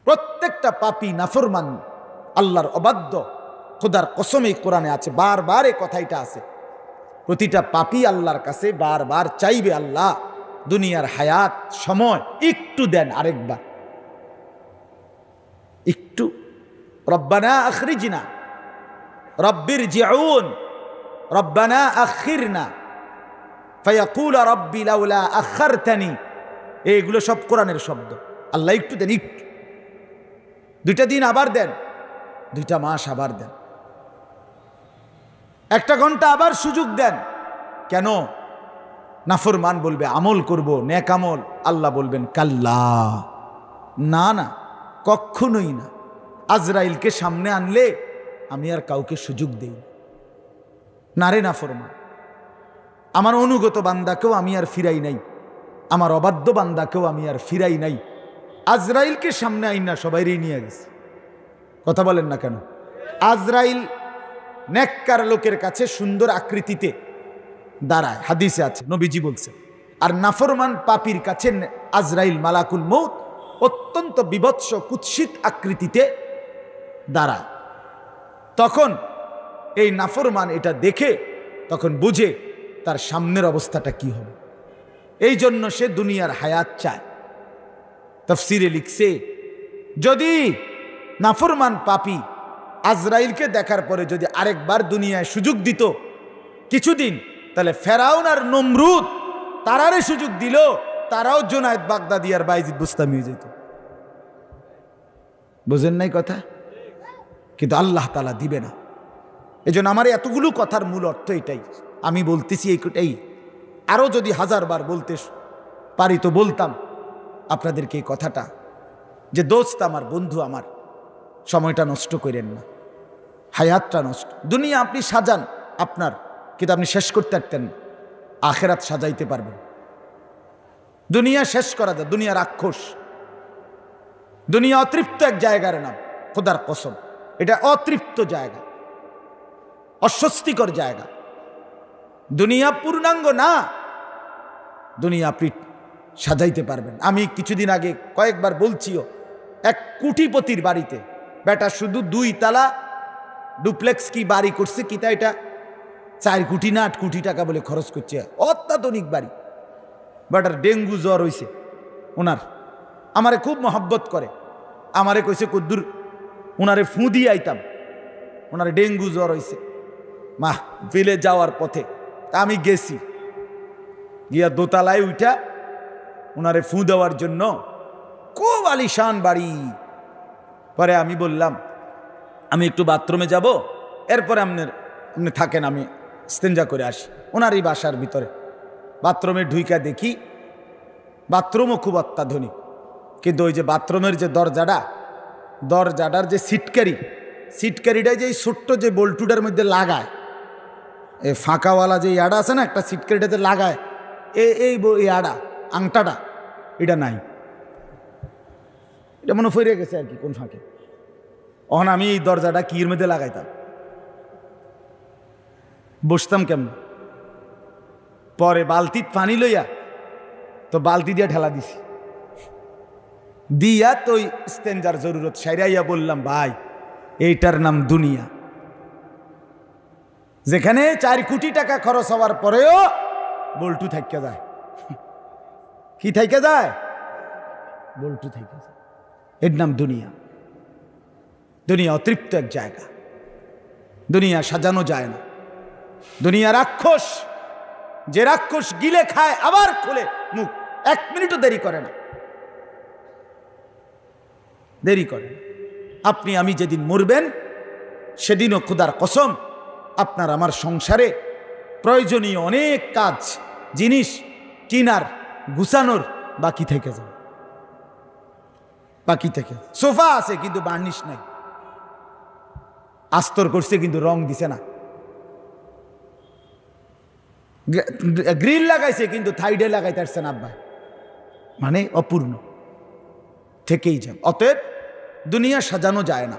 প্রত্যেকটা পাপী নাফরমান আল্লাহর অবাধ্য, খোদার কসম এই কোরআনে আছে, বারবার এই কথাটা আছে। প্রতিটা পাপী আল্লাহর কাছে বারবার চাইবে, আল্লাহ দুনিয়ার হায়াত সময় একটু দেন, আরেকবার একটু। রব্বানা আখরিজনা, রব্বির জিউন, রব্বানা আখিরনা, ফায়াকুল রব্বি লাউলা আখারতানি। এইগুলো সব কোরআনের শব্দ। আল্লাহ একটু দেন, একটু, 2টা দিন আবার দেন, 2টা মাস আবার দেন, 1 ঘন্টা আবার সুযোগ দেন। কেন? নাফরমান বলবে আমল করব, নেক আমল। আল্লাহ বলবেন কাল্লা, না না, কখনোই না। আজরাইলকে সামনে আনলে আমি আর কাউকে সুযোগ দেই না রে নাফরমান। আমার অনুগত বান্দাকেও আমি আর ফিরাই নাই, আমার অবাধ্য বান্দাকেও আমি আর ফিরাই নাই। আজরাইলকে সামনে আইনা সবাইরই নিয়ে গেছে। কথা বলেন না কেন? আজরাইল নেককার লোকের কাছে সুন্দর আকৃতিতে দাঁড়ায়, হাদিসে আছে, নবীজি বলছেন। আর নাফরমান পাপীর কাছে আজরাইল মালাকুল মউত অত্যন্ত বিভৎস কুৎসিত আকৃতিতে দাঁড়ায়। তখন এই নাফরমান এটা দেখে তখন বুঝে তার সামনের অবস্থাটা কি হবে। এই জন্য সে দুনিয়ার হায়াত চায়। তাফসিরে লিখছে, যদি নাফরমান পাপী আজরাইলকে দেখার পরে যদি আরেকবার দুনিয়ায় সুযোগ দিত কিছুদিন, তাহলে ফেরাউন আর নমরুদ তারারে সুযোগ দিল, তারাও জুনায়েদ বাগদাদি আর বাইজিদ বুস্তামি হয়ে যেত। বুঝেন নাই কথা? কিন্তু আল্লাহ তাআলা দিবে না। এই জন্য আমার এতগুলো কথার মূল অর্থ এটাই। আমি বলতেছি এইটাই, আরও যদি 1000 বার বলতে পারি তো বলতাম আপনাদেরকে এই কথাটা, যে দোস্ত আমার, বন্ধু আমার, সময়টা নষ্ট করেন না, হায়াতটা নষ্ট। দুনিয়া আপনি সাজান আপনার, কিন্তু আপনি শেষ করতে পারতেন, আখেরাত সাজাইতে পারবেন। দুনিয়া শেষ করা যায়, দুনিয়া রাক্ষস, দুনিয়া অতৃপ্ত এক জায়গার নাম, খোদার কসম এটা অতৃপ্ত জায়গা, অস্বস্তিকর জায়গা। দুনিয়া পূর্ণাঙ্গ না, দুনিয়া আপনি সাজাইতে পারবেন। আমি কিছুদিন আগে কয়েকবার বলছিও, এক কোটিপতির বাড়িতে বেটা শুধু 2 তালা ডুপ্লেক্স কি বাড়ি করছে, কিতা এটা 4 কোটি না 8 কোটি টাকা বলে খরচ করছে, অত্যাধুনিক বাড়ি। বেটার ডেঙ্গু জ্বর হয়েছে ওনার, আমারে খুব মহব্বত করে, আমারে কইছে কদ্দুর ওনারে ফু দিয়ে আইতাম, ওনারে ডেঙ্গু জ্বর হয়েছে মা ফেলে যাওয়ার পথে। আমি গেছি, গিয়া দোতলায় উঠা ওনারে ফু দেওয়ার জন্য, খুব আলিশান বাড়ি। পরে আমি বললাম আমি একটু বাথরুমে যাব, এরপরে আপনি থাকেন, আমি ইস্তেঞ্জা করে আসি। ওনার এই বাসার ভিতরে বাথরুমে ঢুইকা দেখি বাথরুমও খুব অত্যাধুনিক, কিন্তু ওই যে বাথরুমের যে দরজাটার যে সিটকারিটা যে ছোট্ট যে বল্টুটার মধ্যে লাগায়, এই ফাঁকাওয়ালা যে ইয়াডা আছে না, একটা সিটকারিটাতে লাগায়, এই ইয়াডা আংটাটা, এটা নাই। এটা মনে ফিরে গেছে আর কি কোন ফাঁকে। তখন আমি এই দরজাটা কির মধ্যে লাগাইতাম, বসতাম কেমন। পরে বালতিত পানি লইয়া, তো বালতি দিয়া ঠেলা দিছি, দিয়া তো ইস্তেঞ্জার জরুরত সাইরাইয়া বললাম, ভাই এইটার নাম দুনিয়া, যেখানে 4 কোটি টাকা খরচ হওয়ার পরেও বল্টু থাইকা যায়। কি থাইকা যায়? বল্টু থাইকা যায়। এর নাম দুনিয়া। দুনিয়া অতৃপ্ত এক জায়গা, দুনিয়া সাজানো যায় না। দুনিয়া রাক্ষস, যে রাক্ষস গিলে খায় আবার খুলে মুখ, 1 মিনিটও দেরি করে না, দেরি করে না। আপনি আমি যেদিন মরবেন সেদিনও খোদার কসম আপনার আমার সংসারে প্রয়োজনীয় অনেক কাজ জিনিস কিনার গুছানোর বাকি থেকে যাবে। বাকি থেকে সোফা আছে কিন্তু বার্নিশ নাই, আস্তর করছে কিন্তু রং দিছে না, গ্রিল লাগাইছে কিন্তু থাইডে লাগাইতে পারছে না আব্বা, মানে অপূর্ণ থেকেই যাবে। অতএব দুনিয়া সাজানো যায় না,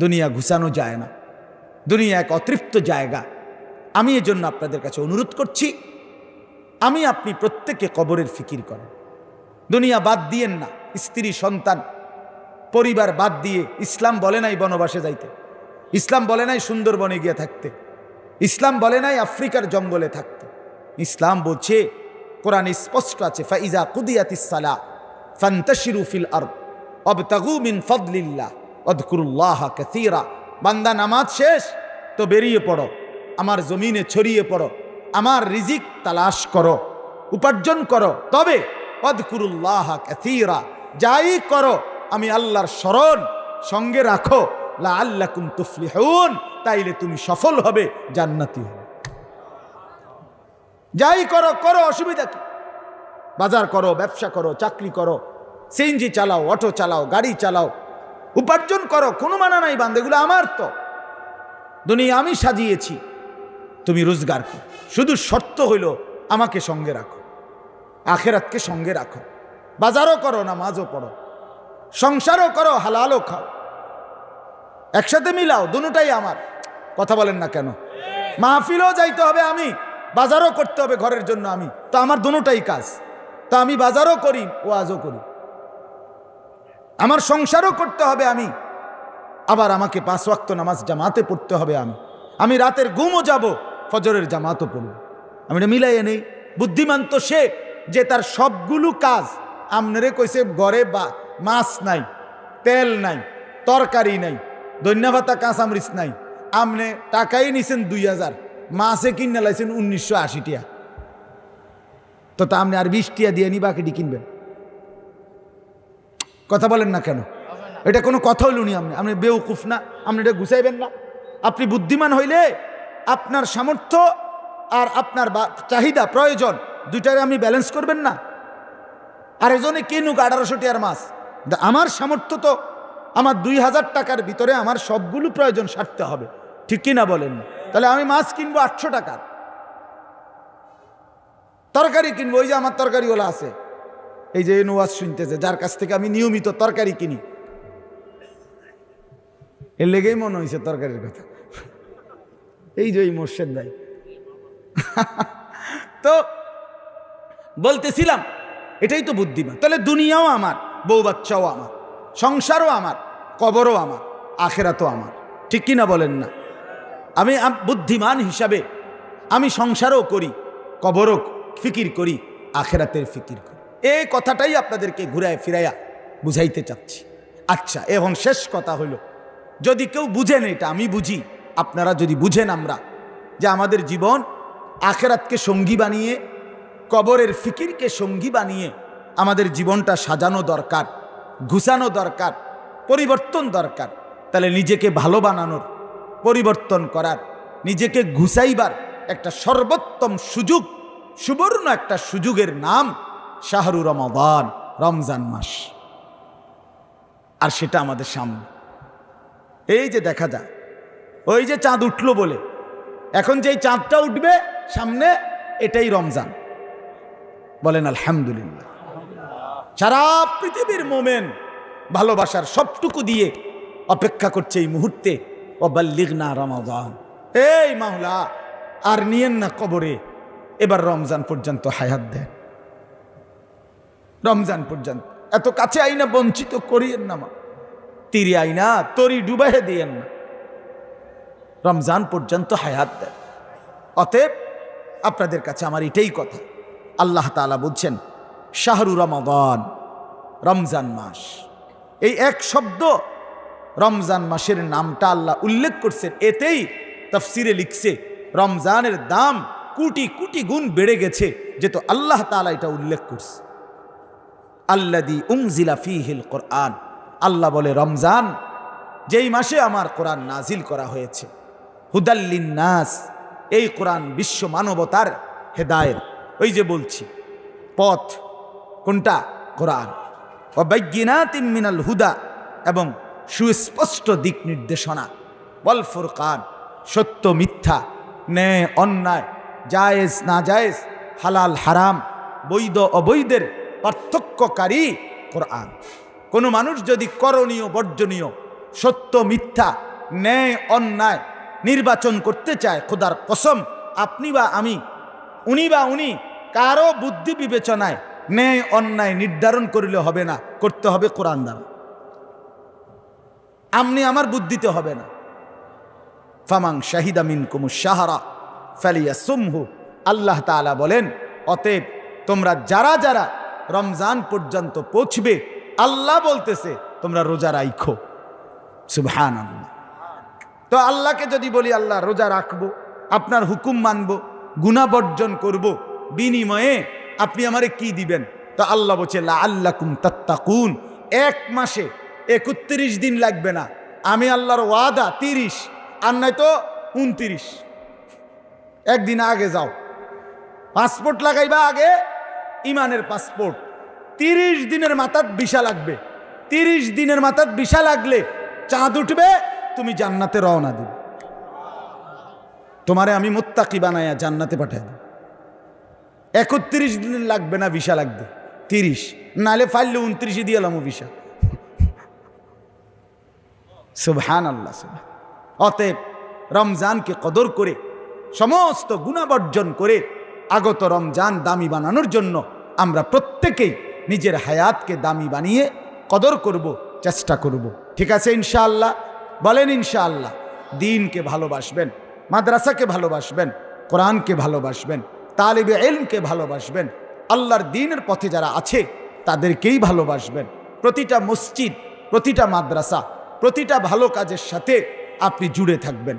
দুনিয়া ঘুষানো যায় না, দুনিয়া এক অতৃপ্ত জায়গা। আমি এজন্য আপনাদের কাছে অনুরোধ করছি, আমি আপনি প্রত্যেকে কবরের ফিকির করেন, দুনিয়া বাদ দিয়েন না। স্ত্রী সন্তান পরিবার বাদ দিয়ে। ইসলাম বলে নাই বনবাসে যাইতে, ইসলাম বলে নাই সুন্দরবনে গিয়ে থাকতে, ইসলাম বলে নাই আফ্রিকার জঙ্গলে থাকতে। ইসলাম বলছে, কোরআনে স্পষ্ট আছে, ফাইজা কুদিয়াতিস সালাহ ফান্তাশিরু ফিল আরদ ওয়াবতাগু মিন ফাদলিল্লাহ ওয়াযকুরুল্লাহা কাসীরা। বান্দা নামাজ শেষ তো বেরিয়ে পড়ো, আমার জমিনে ছড়িয়ে পড়ো, আমার রিজিক তালাশ করো, উপার্জন করো, তবে ওয়াযকুরুল্লাহা কাসীরা, যাই করো আমি আল্লাহর স্মরণ সঙ্গে রাখো, লাআল্লাকুম তুফলিহুন, তাইলে তুমি সফল হবে, জান্নাতি হবে। যাই করো করো, অসুবিধা কি? বাজার করো, ব্যবসা করো, চাকরি করো, সিএনজি চালাও, অটো চালাও, গাড়ি চালাও, উপার্জন করো, কোনো মানা নাই বান্দা, এগুলো আমার তো, দুনিয়া আমি সাজিয়েছি, তুমি রোজগার করো। শুধু শর্ত হইল আমাকে সঙ্গে রাখো, আখেরাতকে সঙ্গে রাখো। বাজারও করো, নামাজও পড়ো, সংসারও করো, হালালও খাও, একসাথে মিলাও, দুটোটাই আমার। কথা বলেন না কেন? মাহফিলও যাইতে হবে আমি, বাজারও করতে হবে ঘরের জন্য আমি, তো আমার দুটোটাই কাজ। তো আমি বাজারও করি, ওয়াজও করি, আমার সংসারও করতে হবে আমি, আবার আমাকে 5 ওয়াক্ত নামাজ জামাতে পড়তে হবে আমি রাতের ঘুমও যাব, ফজরের জামাতও পড়ব। আমি এটা মিলাইয়ে নেই। বুদ্ধিমান তো সে যে তার সবগুলো কাজ, আমনেরে কইছে ঘরে মাছ নাই, তেল নাই, তরকারি নাই, ধন্যভাতা কাঁচামরিচ নাই, আমনে টাকাই নিছেন 2000, মাছে কিনে লাইছেন 1980 টাকা, তো তা আপনি আর 20 টাকা দিয়ে নি বাকিটি কিনবেন? কথা বলেন না কেন? এটা কোনো কথা হইল নি? আপনি বেউকুফ না? আপনি এটা গুছাইবেন না? আপনি বুদ্ধিমান হইলে আপনার সামর্থ্য আর আপনার চাহিদা প্রয়োজন দুইটারে আপনি ব্যালেন্স করবেন না? আরেকজনে কিনুক 1800 টাকার মাছ, আমার সামর্থ্য তো আমার 2000 টাকার ভিতরে আমার সবগুলো প্রয়োজন সারতে হবে, ঠিক কিনা বলেন? তাহলে আমি মাছ কিনবো 800 টাকার, তরকারি কিনবো, ওই যে আমার তরকারিওয়ালা আছে, এই যে ওয়াজ শুনতেছে, যার কাছ থেকে আমি নিয়মিত তরকারি কিনি, এর লেগেই মনে হয়েছে তরকারির কথা, এই যে মোর্শেদ ভাই। তো বলতেছিলাম এটাই তো বুদ্ধিমান। তাহলে দুনিয়াও আমার, বউ বাচ্চাও আমার, সংসারও আমার, কবরও আমার, আখেরাতও আমার, ঠিক কিনা বলেন না? আমি বুদ্ধিমান হিসাবে আমি সংসারও করি, কবরও ফিকির করি, আখেরাতের ফিকির করি। এই কথাটাই আপনাদেরকে ঘুরায় ফিরাইয়া বুঝাইতে চাচ্ছি। আচ্ছা, এখন শেষ কথা হইল, যদি কেউ বুঝেন, এটা আমি বুঝি, আপনারা যদি বুঝেন, আমরা যে আমাদের জীবন আখেরাতকে সঙ্গী বানিয়ে, কবরের ফিকিরকে সঙ্গী বানিয়ে আমাদের জীবনটা সাজানো দরকার, গুছানো দরকার, পরিবর্তন দরকার, তাহলে নিজেকে ভালো বানানোর, পরিবর্তন করার, নিজেকে গুছাইবার একটা সর্বোত্তম সুযোগ, সুবর্ণ একটা সুযোগের নাম শাহরু রমাদান, রমজান মাস। আর সেটা আমাদের সামনে, এই যে দেখা যায়, ওই যে চাঁদ উঠলো বলে, এখন যেই চাঁদটা উঠবে সামনে, এটাই রমজান। বলেন আলহামদুলিল্লাহ। সারা পৃথিবীর মোমেন ভালোবাসার সবটুকু দিয়ে অপেক্ষা করছে এই মুহূর্তে, ওয়াবাল্লিগনা রমাদান, এই মাওলা আর নিয়েন না কবরে, এবার রমজান পর্যন্ত হায়াত দেন, রমজান পর্যন্ত, এত কাছে আইনা বঞ্চিত করিয়েন না, মা তীরে আইনা তরি ডুবাইয়ে দিয়েন না, রমজান পর্যন্ত হায়াত দেন। অতএব আপনাদের কাছে আমার এটাই কথা, আল্লাহ তাআলা বলছেন শাহরু রমাদান, রমজান মাস। এই এক শব্দ রমজান মাসের নামটা আল্লাহ উল্লেখ করছেন, এতেই তাফসিরে লিখছে রমজানের দাম কোটি কোটি গুণ বেড়ে গেছে, যেহেতু আল্লাহ তাআলা এটা উল্লেখ করছে। আল্লাযী উনজিলা ফীহিল কোরআন, আল্লাহ বলে রমজান যেই মাসে আমার কোরআন নাজিল করা হয়েছে, হুদাল লিন্নাস, এই কোরআন বিশ্ব মানবতার হেদায়েত। ওই যে বলছি পথ কোনটা? কোরআন। ওয়া বাইয়িনাতিন মিনাল হুদা, এবং সুস্পষ্ট দিক নির্দেশনা, ওয়াল ফুরকান, সত্য মিথ্যা, ন্যায় অন্যায়, জায়েজ না জায়েজ, হালাল হারাম, বৈধ অবৈধের পার্থক্যকারী কোরআন। কোনো মানুষ যদি করণীয় বর্জনীয়, সত্য মিথ্যা, ন্যায় অন্যায় নির্বাচন করতে চায়, খোদার কসম আপনি বা আমি, উনি বা উনি, কারো বুদ্ধি বিবেচনায় ন্যায় অন্যায় নির্ধারণ করিলে হবে না, করতে হবে কোরআন দ্বারা। আমনি আমার বুদ্ধিতে হবে না। ফামান শাহিদা মিনকুমুশ শাহরা ফালিয়াসুমহু, আল্লাহ তাআলা বলেন অতএব তোমরা যারা যারা রমজান পর্যন্ত পৌঁছবে, আল্লাহ বলতেছে তোমরা রোজা রাখো। সুবহানাল্লাহ। তো আল্লাহকে যদি বলি আল্লাহ রোজা রাখবো, আপনার হুকুম মানবো, গুনাহ বর্জন করব, বিনিময়ে আপনি আমারে কি দিবেন? তো আল্লাহ বলছে লাআল্লাকুম তাত্তাকুন, এক মাসে 31 দিন লাগবে না, আমি আল্লাহর ওয়াদা 30 আর নয়তো 29, একদিন আগে যাও, পাসপোর্ট লাগাইবা আগে, ইমানের পাসপোর্ট। 30 দিনের মাথাত ভিসা লাগবে, 30 দিনের মাথাত ভিসা লাগলে চাঁদ উঠবে, তুমি জান্নাতে রওনা দিবে। তোমারে আমি মুত্তাকি বানায়া জান্নাতে পাঠাই দেব। 31 দিন লাগবে না, ভিসা লাগবে 30, নাহলে ফাইলে 29 দিয়ে এলাম ভিসা। সুবহানাল্লাহ। অতএব রমজানকে কদর করে, সমস্ত গুনাহ বর্জন করে আগত রমজান দামি বানানোর জন্য আমরা প্রত্যেকেই নিজের হায়াতকে দামি বানিয়ে কদর করব, চেষ্টা করব। ঠিক আছে ইনশাআল্লাহ? বলেন ইনশাআল্লাহ। দ্বীনকে ভালোবাসবেন, মাদ্রাসাকে ভালোবাসবেন, কোরআনকে ভালোবাসবেন, তালিবে ইলমকে ভালোবাসবেন, আল্লাহর দ্বীনের পথে যারা আছে তাদেরকেই ভালোবাসবেন। প্রতিটা মসজিদ, প্রতিটা মাদ্রাসা, প্রতিটা ভালো কাজের সাথে আপনি জুড়ে থাকবেন।